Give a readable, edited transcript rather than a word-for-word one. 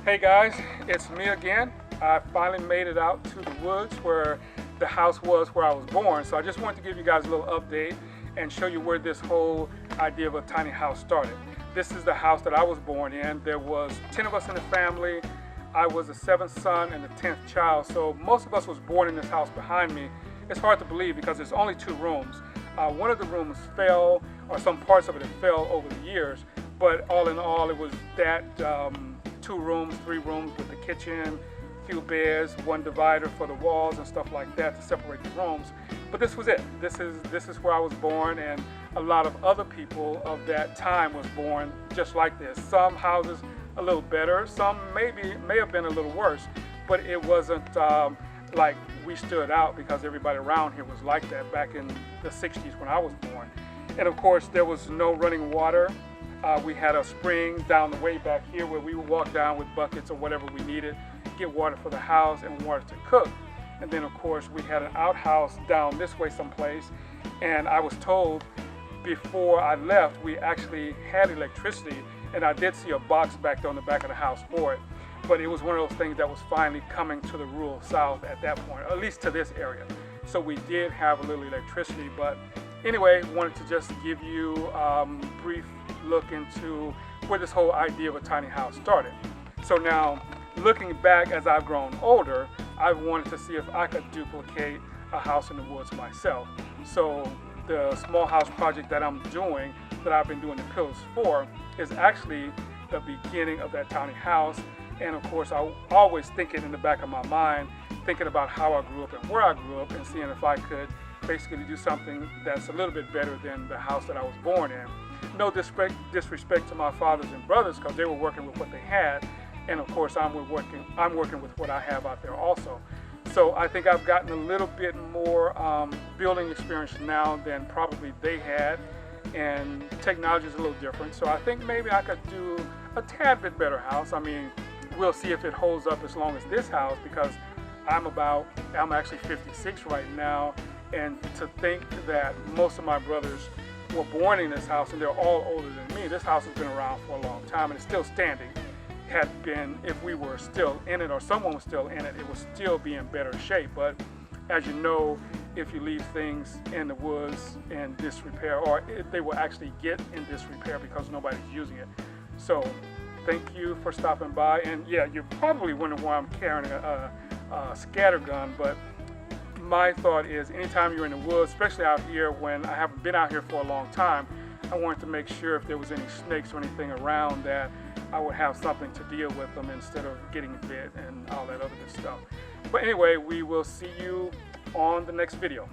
Hey guys, it's me again. I finally made it out to the woods where the house was where I was born. So I just wanted to give you guys a little update and show you where this whole idea of a tiny house started. This is the house that I was born in. There was 10 of us in the family. I was the 7th son and the 10th child. So most of us was born in this house behind me. It's hard to believe because there's only 2 rooms. One of the rooms fell, or some parts of it fell over the years, but all in all it was that 2 rooms, 3 rooms with the kitchen, few beds, 1 divider for the walls and stuff like that to separate the rooms. But this was it. This is where I was born, and a lot of other people of that time was born just like this. Some houses a little better, some may have been a little worse, but it wasn't like we stood out because everybody around here was like that back in the 60s when I was born. And of course there was no running water. We had a spring down the way back here where we would walk down with buckets or whatever we needed, get water for the house and water to cook. And then of course we had an outhouse down this way someplace, and I was told before I left we actually had electricity, and I did see a box back there on the back of the house for it. But it was one of those things that was finally coming to the rural South at that point, at least to this area. So we did have a little electricity, but anyway, wanted to just give you a brief look into where this whole idea of a tiny house started. So now, looking back as I've grown older, I wanted to see if I could duplicate a house in the woods myself. So the small house project that I'm doing, that I've been doing the pillars for, is actually the beginning of that tiny house. And of course, I always thinking in the back of my mind, thinking about how I grew up and where I grew up, and seeing if I could basically do something that's a little bit better than the house that I was born in. No disrespect to my fathers and brothers, because they were working with what they had, and of course I'm working with what I have out there also. So I think I've gotten a little bit more building experience now than probably they had, and technology is a little different. So I think maybe I could do a tad bit better house. I mean, we'll see if it holds up as long as this house, because I'm actually 56 right now, and to think that most of my brothers were born in this house and they're all older than me. This house has been around for a long time and it's still standing. Had been, if we were still in it or someone was still in it, it would still be in better shape. But as you know, if you leave things in the woods in disrepair, or they will actually get in disrepair because nobody's using it. So thank you for stopping by. And yeah, you're probably wondering why I'm carrying a scatter gun, but my thought is anytime you're in the woods, especially out here when I haven't been out here for a long time, I wanted to make sure if there was any snakes or anything around that I would have something to deal with them instead of getting bit and all that other good stuff. But anyway, we will see you on the next video.